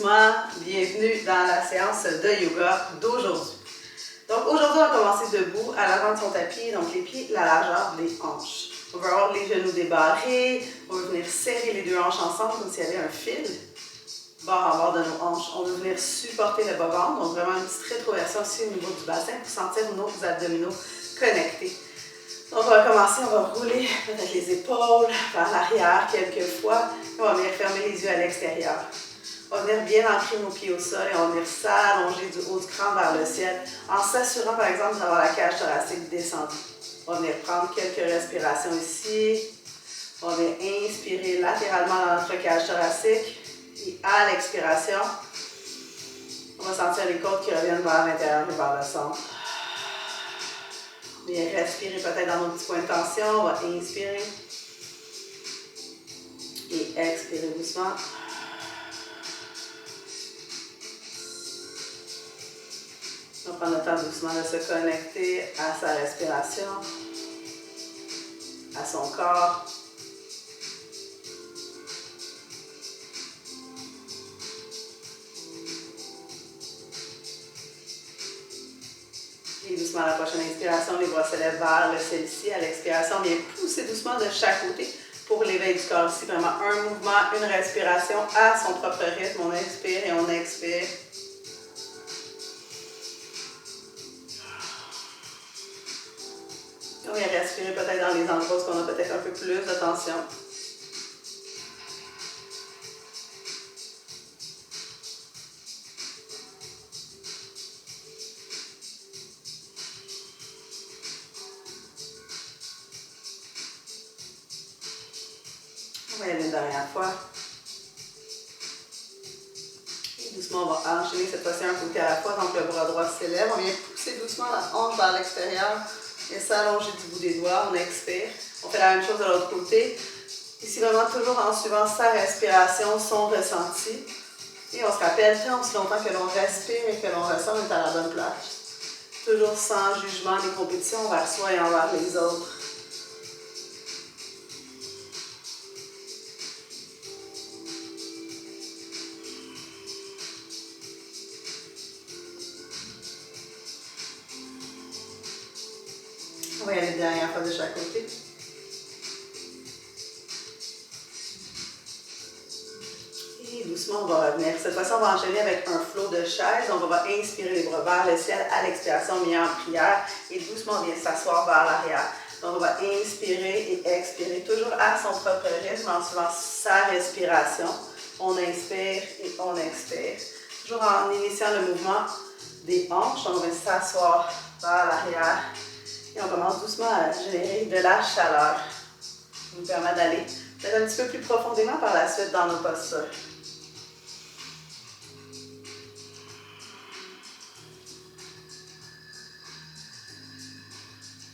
doucement, bienvenue dans la séance de yoga d'aujourd'hui. Donc aujourd'hui, on va commencer debout à l'avant de son tapis, donc les pieds la largeur des hanches. On va avoir les genoux débarrés, on va venir serrer les deux hanches ensemble comme s'il y avait un fil, bord en bord de nos hanches. On va venir supporter le bas-ventre, donc vraiment une petite rétroversion aussi au niveau du bassin pour sentir nos abdominaux connectés. Donc on va commencer, on va rouler peut-être les épaules vers l'arrière quelques fois. On va venir fermer les yeux à l'extérieur. On va venir bien ancrer nos pieds au sol et on va venir s'allonger du haut du crâne vers le ciel en s'assurant par exemple d'avoir la cage thoracique descendue. On va venir prendre quelques respirations ici. On va venir inspirer latéralement dans notre cage thoracique et à l'expiration, on va sentir les côtes qui reviennent vers l'intérieur et vers le centre. Bien respirer peut-être dans nos petits points de tension. On va inspirer et expirer doucement. On va prendre le temps doucement de se connecter à sa respiration, à son corps. Et doucement, à la prochaine inspiration, les bras se lèvent vers le ciel ici. À l'expiration, bien pousser doucement de chaque côté pour l'éveil du corps ici. Vraiment un mouvement, une respiration à son propre rythme. On inspire et on expire. On vient respirer peut-être dans les endroits où on a peut-être un peu plus de tension. On va y aller une dernière fois. Et doucement, on va enchaîner cette fois-ci un côté à la fois. Donc le bras droit s'élève. On vient pousser doucement la hanche vers l'extérieur et s'allonger du bout des doigts. On expire. On fait la même chose de l'autre côté. Ici, vraiment toujours en suivant sa respiration, son ressenti. Et on se rappelle tant aussi longtemps que l'on respire et que l'on ressent, on est à la bonne place. Toujours sans jugement ni compétition envers soi et envers les autres. On va y aller une dernière fois de chaque côté. Et doucement, on va revenir. Cette fois-ci, on va enchaîner avec un flow de chaise. Donc, on va inspirer les bras vers le ciel. À l'expiration, on vient en prière. Et doucement, on vient s'asseoir vers l'arrière. Donc, on va inspirer et expirer, toujours à son propre rythme, en suivant sa respiration. On inspire et on expire. Toujours en initiant le mouvement des hanches. On va s'asseoir vers l'arrière. Et on commence doucement à générer de la chaleur. Ça nous permet d'aller peut-être un petit peu plus profondément par la suite dans nos postures.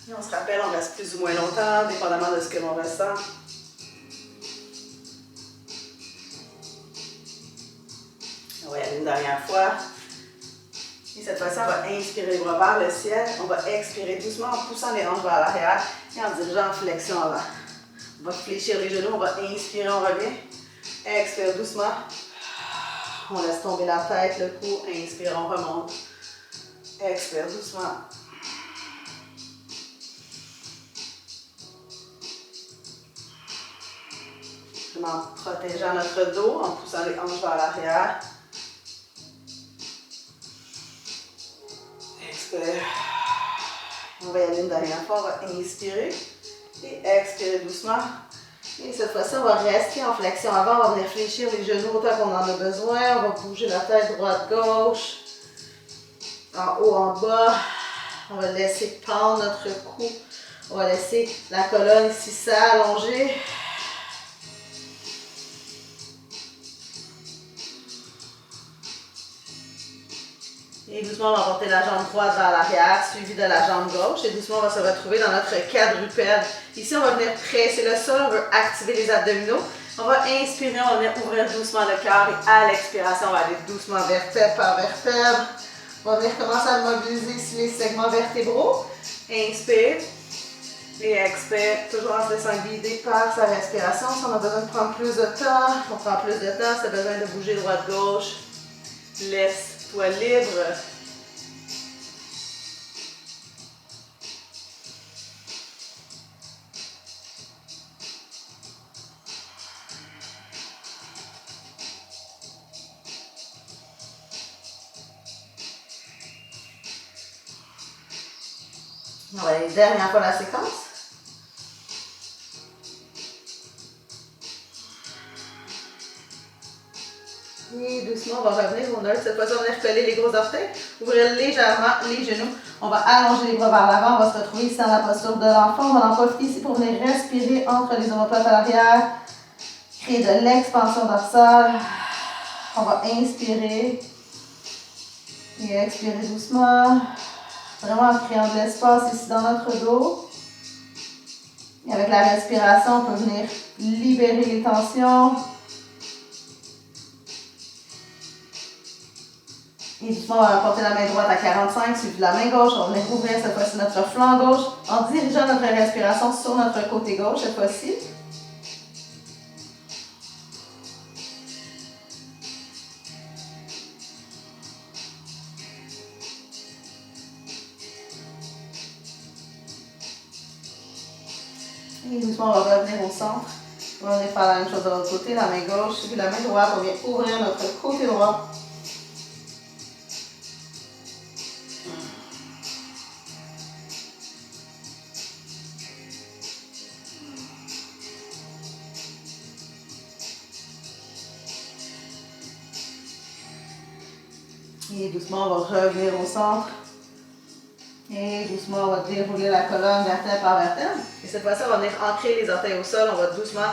Et on se rappelle, on reste plus ou moins longtemps, dépendamment de ce que l'on ressent. On va y aller une dernière fois. Et cette fois-ci, on va inspirer les bras vers le ciel. On va expirer doucement en poussant les hanches vers l'arrière et en dirigeant en flexion avant. On va fléchir les genoux, on va inspirer, on revient. Expire doucement. On laisse tomber la tête, le cou. Inspire, on remonte. Expire doucement. En protégeant notre dos, en poussant les hanches vers l'arrière. Expire. On va y aller une dernière fois, on va inspirer et expirer doucement. Et cette fois-ci, on va rester en flexion avant, on va venir fléchir les genoux autant qu'on en a besoin. On va bouger la tête droite-gauche, en haut, en bas. On va laisser pendre notre cou. On va laisser la colonne ici s'allonger. Et doucement, on va porter la jambe droite vers l'arrière, suivie de la jambe gauche. Et doucement, on va se retrouver dans notre quadrupède. Ici, on va venir presser le sol, on veut activer les abdominaux. On va inspirer, on va venir ouvrir doucement le cœur. Et à l'expiration, on va aller doucement vertèbre par vertèbre. On va venir commencer à mobiliser ici les segments vertébraux. Inspire. Et expire, toujours en se laissant guider par sa respiration. Si on a besoin de prendre plus de temps, on prend plus de temps. Si on a besoin de bouger droite-gauche, Laisse-toi libre. On va aller dernière fois la séquence. Et doucement, on va revenir au neutre. Cette fois-ci, on va venir coller les gros orteils. Ouvrir légèrement les genoux. On va allonger les bras vers l'avant. On va se retrouver ici dans la posture de l'enfant. On va en profiter ici pour venir respirer entre les omoplates à l'arrière. Créer de l'expansion dorsale. On va inspirer. Et expirer doucement. Vraiment en créant de l'espace ici dans notre dos. Et avec la respiration, on peut venir libérer les tensions. Et doucement, on va porter la main droite à 45, suivi de la main gauche. On va venir ouvrir cette fois-ci notre flanc gauche en dirigeant notre respiration sur notre côté gauche cette fois-ci. Et doucement, on va revenir au centre. On va venir faire la même chose de l'autre côté, la main gauche, suivi de la main droite. On vient ouvrir notre côté droit. Et doucement, on va revenir au centre. Et doucement, on va dérouler la colonne vertèbre par vertèbre. Et cette fois-ci, on va venir ancrer les orteils au sol. On va doucement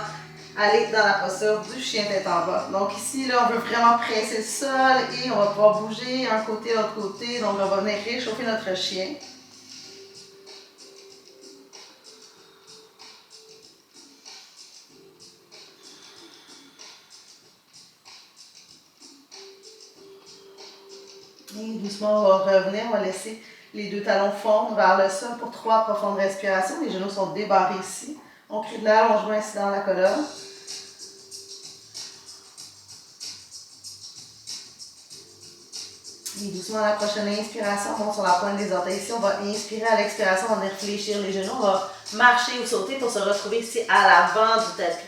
aller dans la posture du chien tête en bas. Donc ici, là, on veut vraiment presser le sol et on va pouvoir bouger un côté, l'autre côté. Donc on va venir réchauffer notre chien. Et doucement, on va revenir, on va laisser les deux talons fondre vers le sol pour 3 profondes respirations. Les genoux sont débarrés ici. On crée de l'allongement ici dans la colonne. Et doucement, à la prochaine inspiration, on monte sur la pointe des orteils ici. On va inspirer à l'expiration, on va venir fléchir les genoux. On va marcher ou sauter pour se retrouver ici à l'avant du tapis.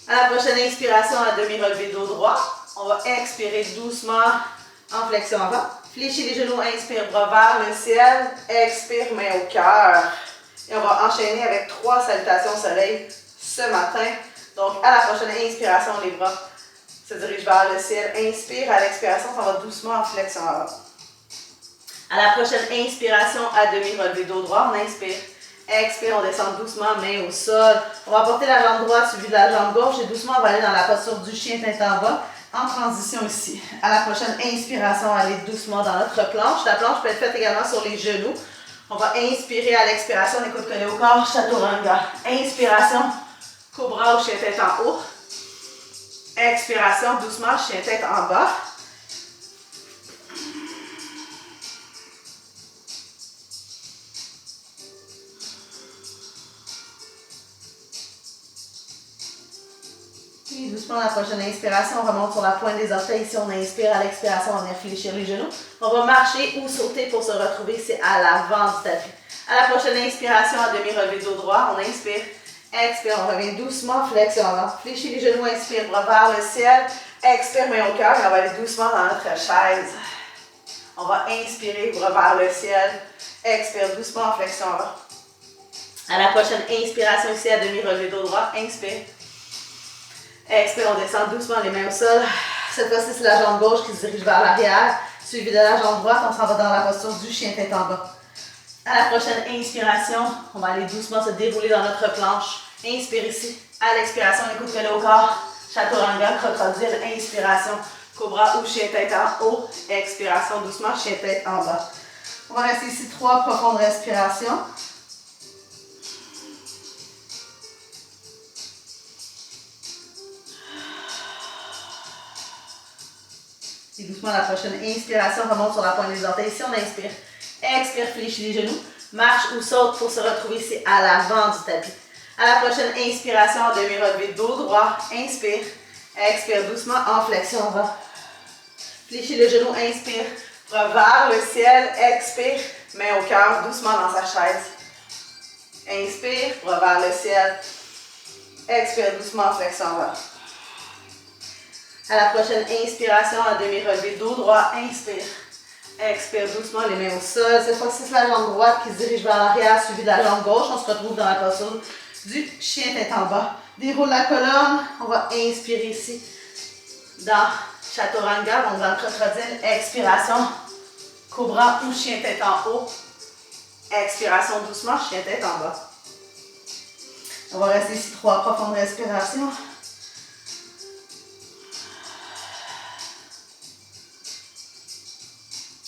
À la prochaine inspiration, à demi-relevé dos droit. On va expirer doucement en flexion avant. Fléchis les genoux, inspire, bras vers le ciel. Expire, main au cœur. Et on va enchaîner avec 3 salutations au soleil ce matin. Donc, à la prochaine inspiration, les bras se dirigent vers le ciel. Inspire, à l'expiration, on va doucement en flexion avant. À la prochaine inspiration, à demi-relevé dos droit, on inspire. Expire, on descend doucement, main au sol. On va porter la jambe droite suivie de la jambe gauche et doucement on va aller dans la posture du chien tête en bas. En transition ici. À la prochaine inspiration, allez doucement dans notre planche. La planche peut être faite également sur les genoux. On va inspirer à l'expiration, on écoute collé au corps, chaturanga. Inspiration, cobra ou chien tête en haut. Expiration, doucement, chien tête en bas. Et doucement, la prochaine inspiration, on remonte sur la pointe des orteils. Ici, on inspire. À l'expiration, on vient fléchir les genoux. On va marcher ou sauter pour se retrouver ici à l'avant du tapis. À la prochaine inspiration, à demi-relevé dos droit, on inspire. Expire, on revient doucement, flexion avant. Fléchis les genoux, inspire, bras vers le ciel. Expire, main au cœur et on va aller doucement dans notre chaise. On va inspirer, bras vers le ciel. Expire doucement, flexion avant. À la prochaine inspiration ici, à demi-relevé dos droit, inspire. Expire, on descend doucement les mains au sol. Cette fois-ci, c'est la jambe gauche qui se dirige vers l'arrière. Suivi de la jambe droite, on s'en va dans la posture du chien tête en bas. À la prochaine inspiration, on va aller doucement se dérouler dans notre planche. Inspire ici. À l'expiration, écoute collé au corps. Chaturanga, crocodile, inspiration. Cobra ou chien tête en haut. Expiration, doucement, chien tête en bas. On va rester ici 3 profondes respirations. Et doucement, la prochaine inspiration remonte sur la pointe des orteils. Ici, on inspire. Expire, fléchis les genoux. Marche ou saute pour se retrouver ici à l'avant du tapis. À la prochaine inspiration, en demi-relevé dos droit. Inspire. Expire doucement en flexion avant. Fléchis le genou, inspire. Vers le ciel, expire. Main au cœur, doucement dans sa chaise. Inspire, vers le ciel. Expire doucement, flexion vers. À la prochaine inspiration, à demi-relevé, dos droit, inspire. Expire doucement, les mains au sol. Cette fois-ci, c'est la jambe droite qui se dirige vers l'arrière, suivie de la jambe gauche. On se retrouve dans la posture du chien tête en bas. Déroule la colonne. On va inspirer ici dans Chaturanga, donc dans le crocodile. Expiration, cobra ou chien tête en haut. Expiration doucement, chien tête en bas. On va rester ici 3 profondes respirations.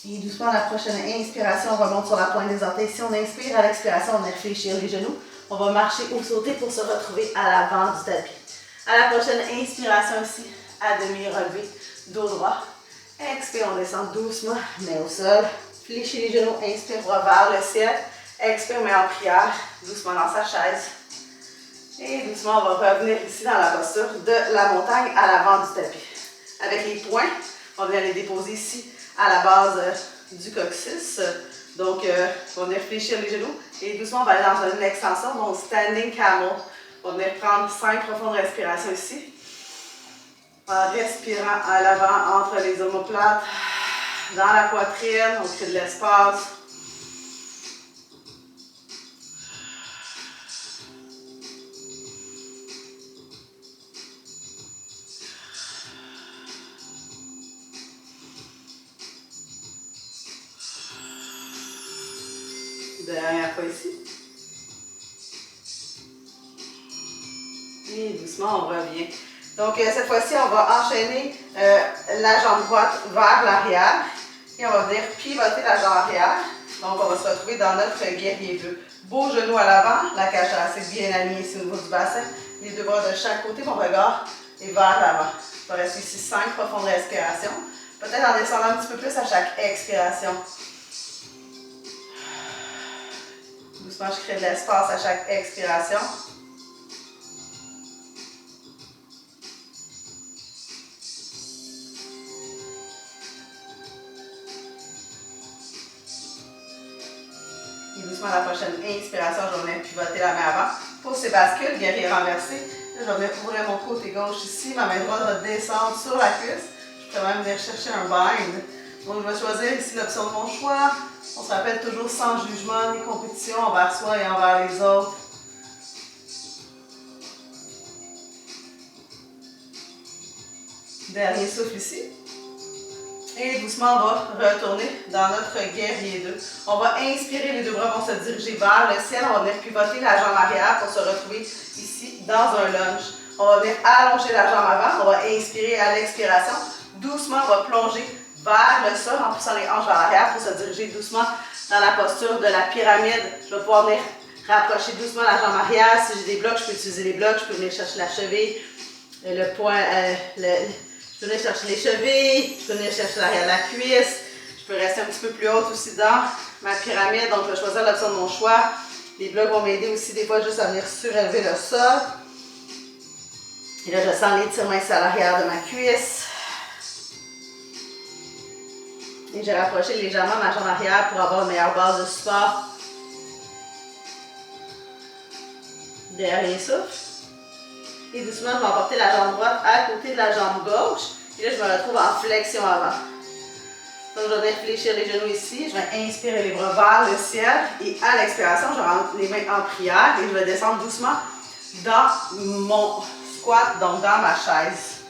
Et doucement, à la prochaine inspiration, on remonte sur la pointe des orteils. Si on inspire, à l'expiration, on réfléchit les genoux. On va marcher ou sauter pour se retrouver à l'avant du tapis. À la prochaine inspiration ici, à demi relevé, dos droit. Expire, on descend doucement, main au sol. Fléchis les genoux, inspire, bras vers le ciel. Expire, main en prière, doucement dans sa chaise. Et doucement, on va revenir ici dans la posture de la montagne à l'avant du tapis. Avec les poings, on vient les déposer ici à la base du coccyx. Donc, on va venir fléchir les genoux et doucement, on va aller dans une extension, donc standing camel. On va venir prendre 5 profondes respirations ici. En respirant à l'avant entre les omoplates, dans la poitrine, on crée de l'espace. Dernière fois ici. Et doucement, on revient. Donc, cette fois-ci, on va enchaîner la jambe droite vers l'arrière. Et on va venir pivoter la jambe arrière. Donc, on va se retrouver dans notre guerrier 2. Beau genou à l'avant, la cage thoracique bien alignée ici au niveau du bassin. Les 2 bras de chaque côté, mon regard est vers l'avant. Il va rester ici 5 profondes respirations. Peut-être en descendant un petit peu plus à chaque expiration. Doucement, je crée de l'espace à chaque expiration. Et doucement, à la prochaine inspiration, je vais venir pivoter la main avant. Pose ses bascules, guerrier renversé. Là, je vais venir ouvrir mon côté gauche ici. Ma main droite va descendre sur la cuisse. Je peux même venir chercher un bind. Donc, je vais choisir ici l'option de mon choix. On se rappelle toujours sans jugement, ni compétition envers soi et envers les autres. Dernier souffle ici. Et doucement, on va retourner dans notre guerrier 2. On va inspirer, les 2 bras vont se diriger vers le ciel. On va venir pivoter la jambe arrière pour se retrouver ici dans un lunge. On va venir allonger la jambe avant. On va inspirer à l'expiration. Doucement, on va plonger vers le sol en poussant les hanches vers l'arrière pour se diriger doucement dans la posture de la pyramide. Je vais pouvoir venir rapprocher doucement la jambe arrière. Si j'ai des blocs, je peux utiliser les blocs. Je peux venir chercher la cheville, le poing, je peux venir chercher les chevilles, je peux venir chercher l'arrière de la cuisse. Je peux rester un petit peu plus haute aussi dans ma pyramide. Donc, je vais choisir l'option de mon choix. Les blocs vont m'aider aussi des fois juste à venir surélever le sol. Et là, je sens l'étirement ici à l'arrière de ma cuisse. Et j'ai rapproché légèrement ma jambe arrière pour avoir une meilleure base de support. Dernier souffle. Et doucement, je vais emporter la jambe droite à côté de la jambe gauche. Et là, je me retrouve en flexion avant. Donc, je vais fléchir les genoux ici. Je vais inspirer les bras vers le ciel. Et à l'expiration, je rentre les mains en prière. Et je vais descendre doucement dans mon squat, donc dans ma chaise.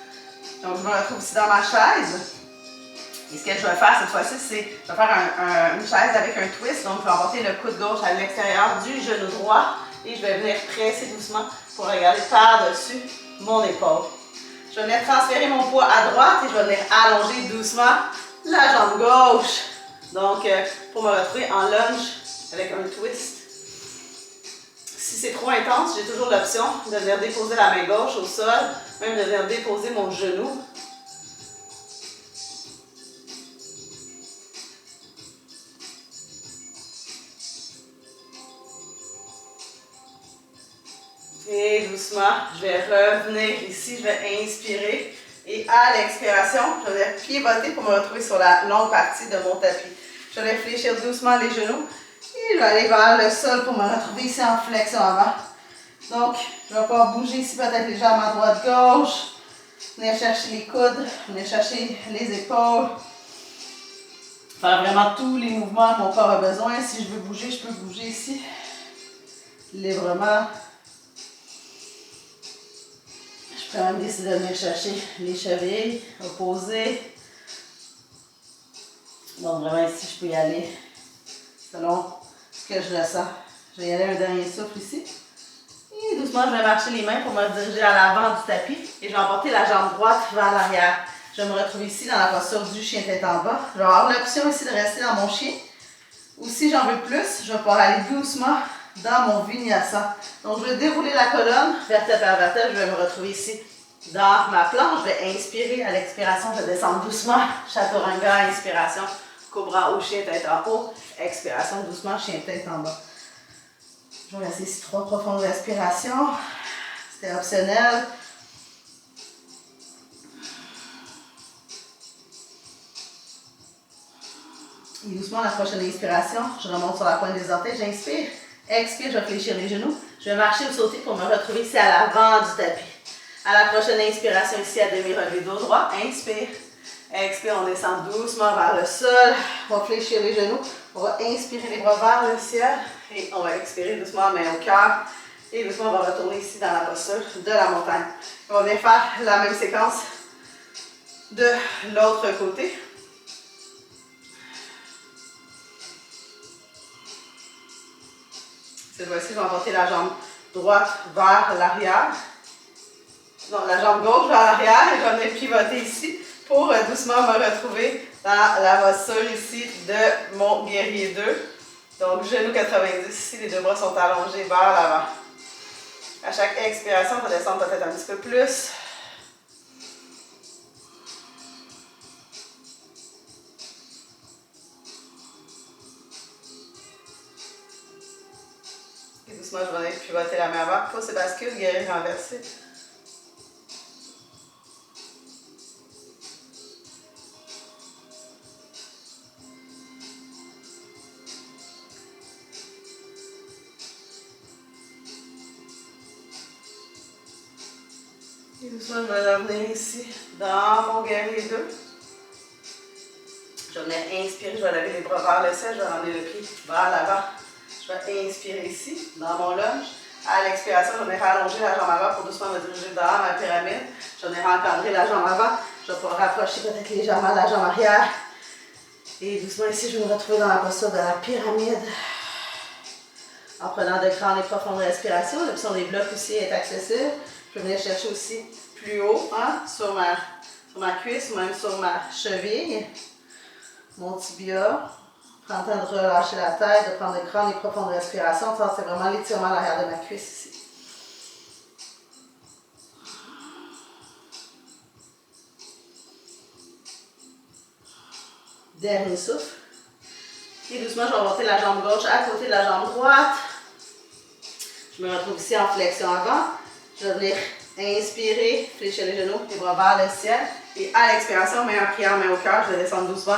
Donc, je me retrouve ici dans ma chaise. Et ce que je vais faire cette fois-ci, c'est je vais faire une chaise avec un twist. Donc, je vais emporter le coude gauche à l'extérieur du genou droit. Et je vais venir presser doucement pour regarder par-dessus mon épaule. Je vais venir transférer mon poids à droite et je vais venir allonger doucement la jambe gauche. Donc, pour me retrouver en lunge avec un twist. Si c'est trop intense, j'ai toujours l'option de venir déposer la main gauche au sol, même de venir déposer mon genou. Et doucement, je vais revenir ici, je vais inspirer. Et à l'expiration, je vais pivoter pour me retrouver sur la longue partie de mon tapis. Je vais fléchir doucement les genoux et je vais aller vers le sol pour me retrouver ici en flexion avant. Donc, je vais pouvoir bouger ici peut-être les jambes à droite-gauche, venir chercher les coudes, venir chercher les épaules. Faire vraiment tous les mouvements que mon corps a besoin. Si je veux bouger, je peux bouger ici. Librement. Je peux même décider de venir chercher les chevilles opposées. Donc vraiment ici, je peux y aller selon ce que je ressens. Je vais y aller un dernier souffle ici. Et doucement, je vais marcher les mains pour me diriger à l'avant du tapis. Et je vais emporter la jambe droite vers l'arrière. Je vais me retrouver ici dans la posture du chien tête en bas. Je vais avoir l'option ici de rester dans mon chien. Ou si j'en veux plus, je vais pouvoir aller doucement dans mon vinyasa. Donc je vais dérouler la colonne, vertèbre par vertèbre. Je vais me retrouver ici dans ma planche. Je vais inspirer. À l'expiration, je vais descendre doucement. Chaturanga, inspiration. Cobra ou chien tête en haut. Expiration, doucement, chien tête en bas. Je vais laisser ici 3 profondes respirations. C'était optionnel. Et doucement, la prochaine inspiration, je remonte sur la pointe des orteils, j'inspire. Expire, je vais fléchir les genoux. Je vais marcher ou sauter pour me retrouver ici à l'avant du tapis. À la prochaine inspiration, ici à demi-relevé dos droit. Inspire. Expire, on descend doucement vers le sol. On va fléchir les genoux. On va inspirer les bras vers le ciel. Et on va expirer doucement, main au cœur. Et doucement, on va retourner ici dans la posture de la montagne. On va venir faire la même séquence de l'autre côté. Cette fois-ci, je vais emporter la jambe droite vers l'arrière. Non, la jambe gauche vers l'arrière et je vais venir pivoter ici pour doucement me retrouver dans la posture ici de mon guerrier 2. Donc, genou 90 ici, les deux bras sont allongés vers l'avant. À chaque expiration, on va descendre peut-être un petit peu plus. Et doucement, je vais venir pivoter la main avant. Pouce et bascule, guerrier renversé. Et doucement, je vais revenir ici dans mon guerrier 2. Je vais venir inspirer, je vais lever les bras vers le ciel, je vais ramener le pied vers l'avant. Je vais inspirer ici, dans mon lunge. À l'expiration, je vais venir allonger la jambe avant pour doucement me diriger dans ma pyramide. Je vais venir encadrer la jambe avant. Je vais pouvoir rapprocher peut-être légèrement la jambe arrière. Et doucement ici, je vais me retrouver dans la posture de la pyramide. En prenant de grandes et profondes respirations. L'option des blocs aussi est accessible. Je vais venir chercher aussi plus haut, hein, sur ma cuisse ou même sur ma cheville. Mon tibia. Prends le temps de relâcher la tête, de prendre de grandes et profondes respirations. Ça, c'est vraiment l'étirement à l'arrière de ma cuisse ici. Dernier souffle. Et doucement, je vais monter la jambe gauche à côté de la jambe droite. Je me retrouve ici en flexion avant. Je vais venir inspirer, fléchir les genoux, les bras vers le ciel. Et à l'expiration, main en prière, main au cœur, je vais descendre doucement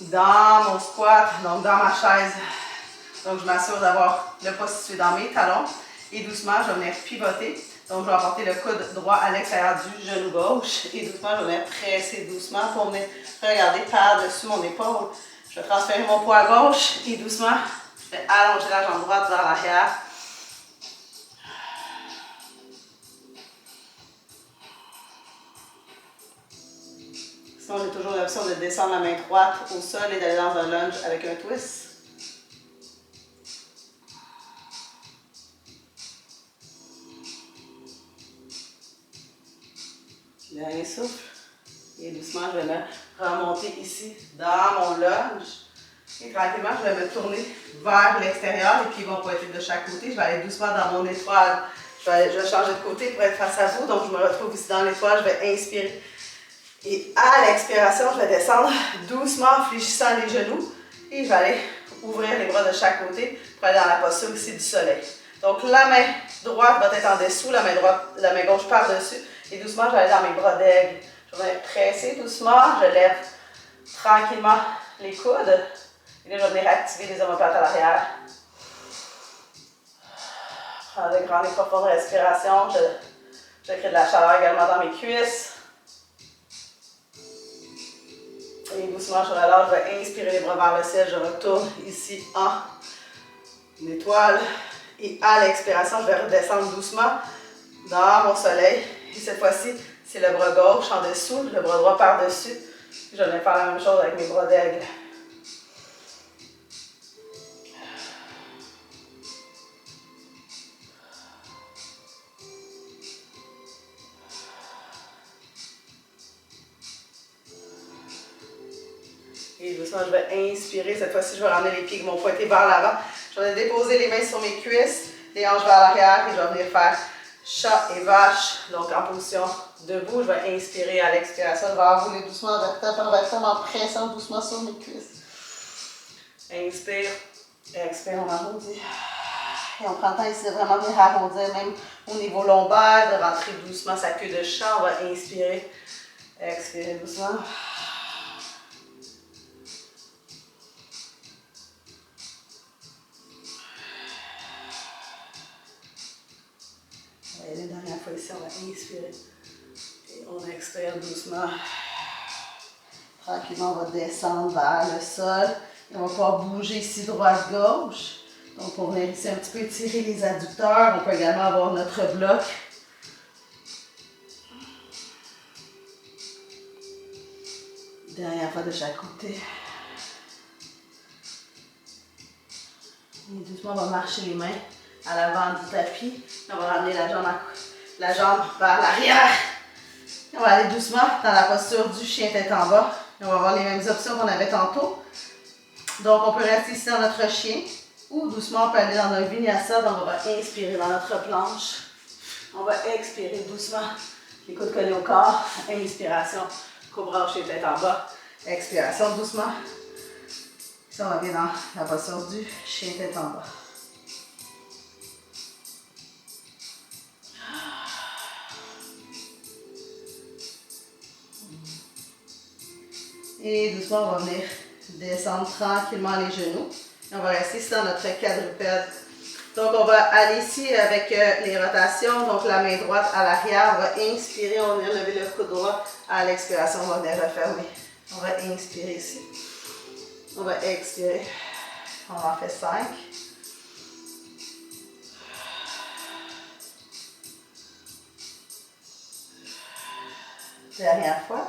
dans mon squat, donc dans ma chaise. Donc je m'assure d'avoir le poids situé dans mes talons. Et doucement, je vais venir pivoter. Donc je vais apporter le coude droit à l'extérieur du genou gauche. Et doucement, je vais venir presser doucement pour venir regarder par-dessus mon épaule. Je vais transférer mon poids à gauche et doucement, je vais allonger la jambe droite vers l'arrière. Sinon, j'ai toujours l'option de descendre la main droite au sol et d'aller dans un lunge avec un twist. Dernier souffle. Et doucement, je vais me remonter ici dans mon lunge. Et tranquillement, je vais me tourner vers l'extérieur. Les pieds vont pointer de chaque côté. Je vais aller doucement dans mon étoile. Je vais changer de côté pour être face à vous. Donc, je me retrouve ici dans l'étoile. Je vais inspirer. Et à l'expiration, je vais descendre doucement en fléchissant les genoux. Et je vais aller ouvrir les bras de chaque côté pour aller dans la posture ici du soleil. Donc, la main droite va être en dessous, la main gauche par-dessus. Et doucement, je vais aller dans mes bras d'aigle. Je vais presser doucement. Je lève tranquillement les coudes. Et là, je vais venir activer les omoplates à l'arrière. Prendre de grandes et profondes respirations. Je crée de la chaleur également dans mes cuisses. Et doucement, je relâche. Je vais inspirer les bras vers le ciel. Je retourne ici en étoile. Et à l'expiration, je vais redescendre doucement dans mon soleil. Et cette fois-ci, c'est le bras gauche en dessous, le bras droit par-dessus. Je vais faire la même chose avec mes bras d'aigle. Et doucement, je vais inspirer. Cette fois-ci, je vais ramener les pieds qui vont pointer vers l'avant. Je vais déposer les mains sur mes cuisses, les hanches vers l'arrière et je vais venir faire chat et vache. Donc en position debout, je vais inspirer à l'expiration. Je vais enrouler doucement vertèbre par vertèbre en pressant doucement sur mes cuisses. Inspire, expire, on arrondit. Et on prend le temps ici de vraiment bien arrondir, même au niveau lombaire, de rentrer doucement sa queue de chat. On va inspirer, expirer doucement. Et la dernière fois ici, on va inspirer. Et on expire doucement. Tranquillement, on va descendre vers le sol. Et on va pouvoir bouger ici droite-gauche. Donc, pour venir ici un petit peu étirer les adducteurs, on peut également avoir notre bloc. Dernière fois de chaque côté. Et doucement, on va marcher les mains à l'avant du tapis. On va ramener la jambe vers l'arrière. On va aller doucement dans la posture du chien tête en bas. Et on va avoir les mêmes options qu'on avait tantôt. Donc, on peut rester ici dans notre chien. Ou doucement, on peut aller dans un vinyasa. Donc, on va inspirer dans notre planche. On va expirer doucement. Les coudes collés au corps. Inspiration. Cobra au chien tête en bas. Expiration doucement. Ici, on revient dans la posture du chien tête en bas. Et doucement, on va venir descendre tranquillement les genoux. Et on va rester ici dans notre quadrupède. Donc, on va aller ici avec les rotations. Donc, la main droite à l'arrière. On va inspirer, on va venir lever le coude droit. À l'expiration, on va venir refermer. On va inspirer ici. On va expirer. On en fait 5. Dernière fois.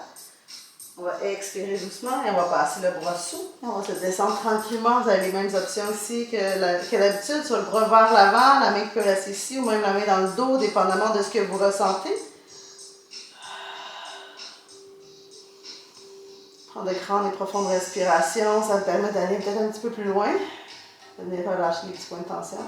On va expirer doucement et on va passer le bras sous. On va se descendre tranquillement. Vous avez les mêmes options ici que d'habitude. Sur le bras vers l'avant, la main qui peut rester ici ou même la main dans le dos, dépendamment de ce que vous ressentez. Prendre de grandes et profondes respirations. Ça vous permet d'aller peut-être un petit peu plus loin. De venir relâcher les petits points de tension.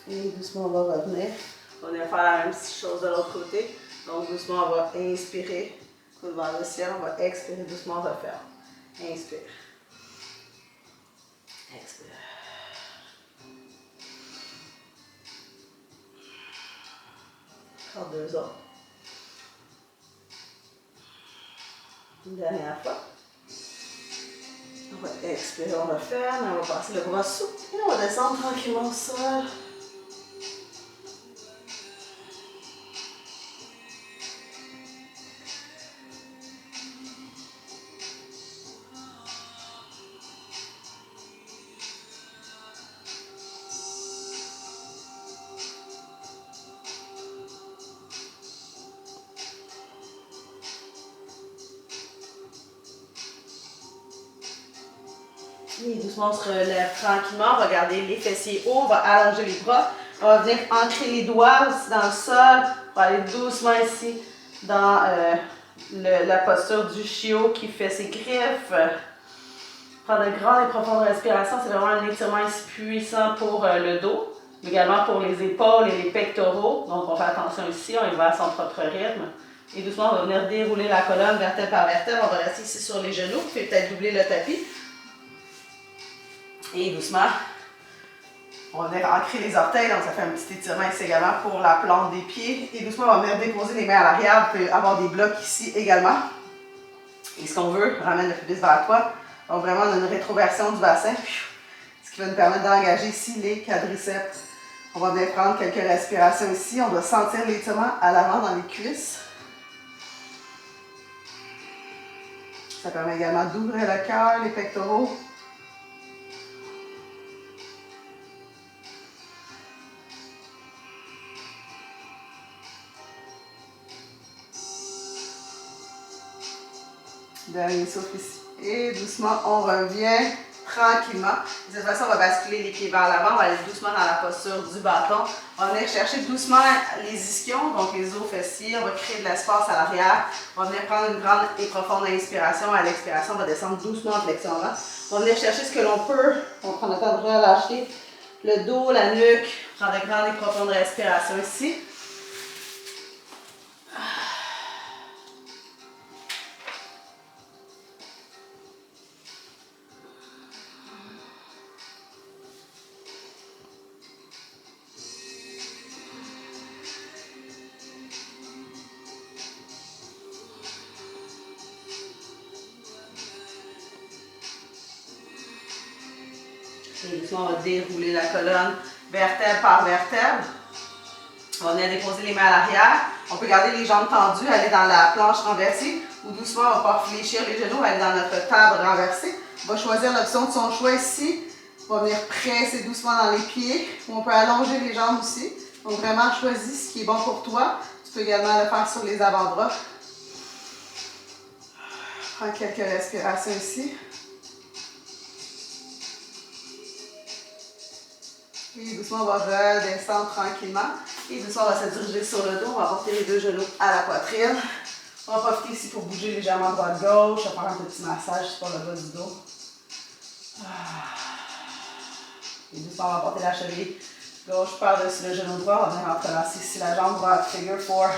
Et doucement, on va revenir. On va faire la même chose de l'autre côté. Donc, doucement, on va inspirer. Coude vers le ciel. On va expirer doucement, on va faire. Inspire. Expire. Encore 2 autres. Une dernière fois. On va expirer, on va fermer. On va passer le bras sous. Et on va descendre tranquillement au sol. Et doucement, on se relève tranquillement. On va garder les fessiers hauts. On va allonger les bras. On va venir ancrer les doigts aussi dans le sol. On va aller doucement ici dans la posture du chiot qui fait ses griffes. Prendre de grandes et profondes respirations. C'est vraiment un étirement ici puissant pour le dos, mais également pour les épaules et les pectoraux. Donc, on fait attention ici. On y va à son propre rythme. Et doucement, on va venir dérouler la colonne vertèbre par vertèbre. On va rester ici sur les genoux. Puis peut-être doubler le tapis. Et doucement, on va venir ancrer les orteils, donc ça fait un petit étirement ici également pour la plante des pieds. Et doucement, on va venir déposer les mains à l'arrière. Vous pouvez avoir des blocs ici également. Et ce qu'on veut, ramène le pubis vers toi. Donc vraiment, on a une rétroversion du bassin, ce qui va nous permettre d'engager ici les quadriceps. On va venir prendre quelques respirations ici. On doit sentir l'étirement à l'avant dans les cuisses. Ça permet également d'ouvrir le cœur, les pectoraux. Dernier souffle ici. Et doucement, on revient tranquillement. De cette façon, on va basculer les pieds vers l'avant. On va aller doucement dans la posture du bâton. On va venir chercher doucement les ischions, donc les os fessiers. On va créer de l'espace à l'arrière. On va venir prendre une grande et profonde inspiration. À l'expiration, on va descendre doucement en flexion avant. On va venir chercher ce que l'on peut. On va prendre le temps de relâcher le dos, la nuque. Prendre de grandes et profondes respirations ici. Et doucement, on va dérouler la colonne vertèbre par vertèbre. On va venir déposer les mains à l'arrière. On peut garder les jambes tendues, aller dans la planche renversée ou doucement, on va pas fléchir les genoux, aller dans notre table renversée. On va choisir l'option de son choix ici. On va venir presser doucement dans les pieds. On peut allonger les jambes aussi. Donc vraiment, choisis ce qui est bon pour toi. Tu peux également le faire sur les avant-bras. Prends quelques respirations ici. Et doucement, on va redescendre tranquillement. Et doucement, on va se diriger sur le dos. On va porter les deux genoux à la poitrine. On va profiter ici pour bouger légèrement droite-gauche. On va faire un petit massage sur le bas du dos. Et doucement, on va porter la cheville gauche par-dessus le genou droit. On va venir entrelacer ici la jambe droite. Figure 4.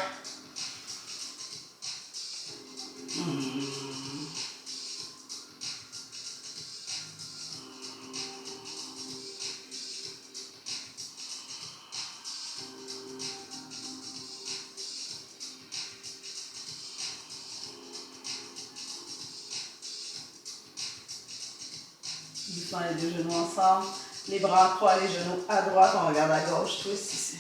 Doucement les deux genoux ensemble. Les bras en croix, les genoux à droite. On regarde à gauche. Twist ici.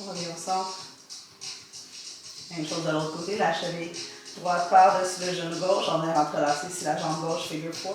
On revient au centre. Même chose de l'autre côté. La cheville droite par-dessus le genou gauche. On vient entrelacer ici la jambe gauche. Figure 4.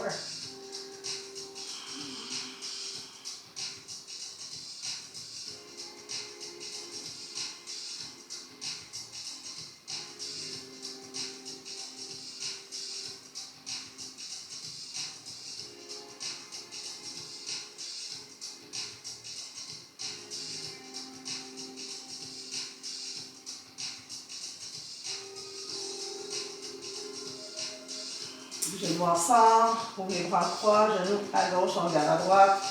Genoux ensemble, ouvre les bras en croix, genoux à gauche, on regarde à droite.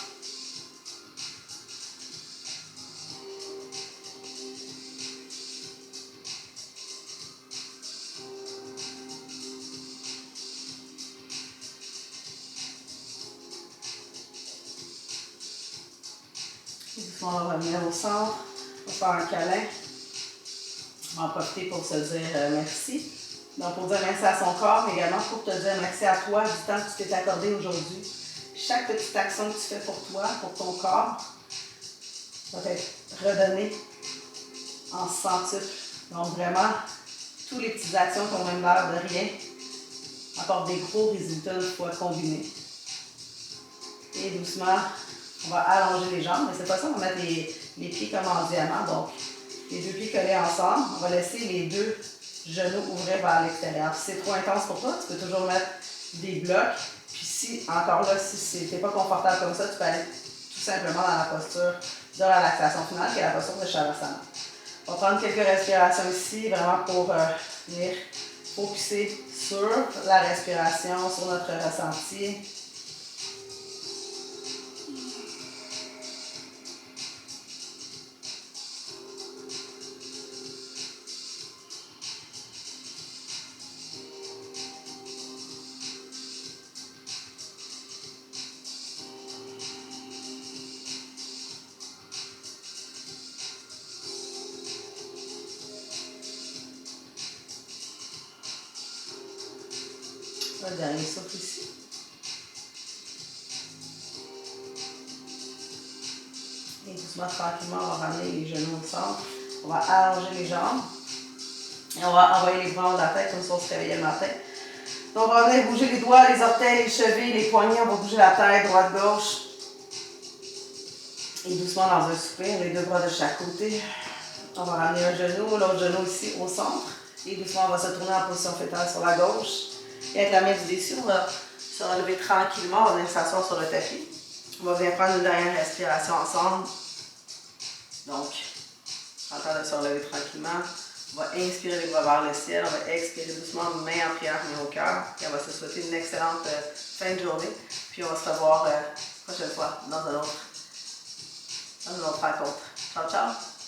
Et puis on va revenir au centre, on va faire un câlin. On va en profiter pour se dire merci. Donc, pour dire merci à son corps, mais également pour te dire merci à toi du temps que tu t'es accordé aujourd'hui. Chaque petite action que tu fais pour toi, pour ton corps, va être redonnée en centuple. Donc, vraiment, toutes les petites actions qui ont même l'air de rien apportent des gros résultats une fois combinés. Et doucement, on va allonger les jambes, mais cette fois-ci, on va mettre les pieds comme en diamant. Donc, les deux pieds collés ensemble. On va laisser les deux genoux ouvrir vers l'extérieur. Si c'est trop intense pour toi, tu peux toujours mettre des blocs. Puis si, encore là, si tu n'es pas confortable comme ça, tu peux aller tout simplement dans la posture de relaxation finale, qui est la posture de Shavasana. On va prendre quelques respirations ici, vraiment pour venir focuser sur la respiration, sur notre ressenti. Le dernier souffle ici. Et doucement, tranquillement, on va ramener les genoux au centre. On va allonger les jambes. Et on va envoyer les bras de la tête comme si on se réveillait le matin. Donc, on va venir bouger les doigts, les orteils, les chevilles, les poignets. On va bouger la tête, droite-gauche. Et doucement, dans un soupir, les deux bras de chaque côté. On va ramener un genou, l'autre genou ici au centre. Et doucement, on va se tourner en position fétale sur la gauche. Et avec la main du dessus, on va se relever tranquillement. On va venir s'asseoir sur le tapis. On va venir prendre une dernière respiration ensemble. Donc, en train de se relever tranquillement. On va inspirer les bras vers le ciel. On va expirer doucement, main en prière, main au cœur. Et on va se souhaiter une excellente fin de journée. Puis on va se revoir la prochaine fois dans une autre rencontre. Ciao, ciao!